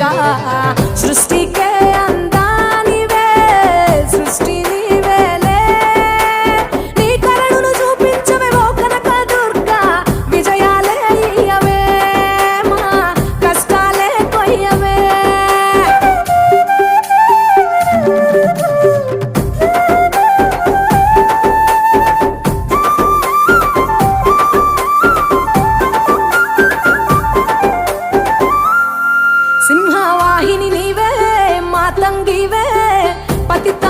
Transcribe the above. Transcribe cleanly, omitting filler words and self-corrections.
దుర్గా సృష్టికే అందానివే సృష్టి నీవేలే నీ కరుణను చూపించవే ఓ కనక దుర్గా విజయాలే ఇయ్యవే మా కష్టాలే కొయ్యవే సింహవాహిని నీవే మాతంగివే పతిత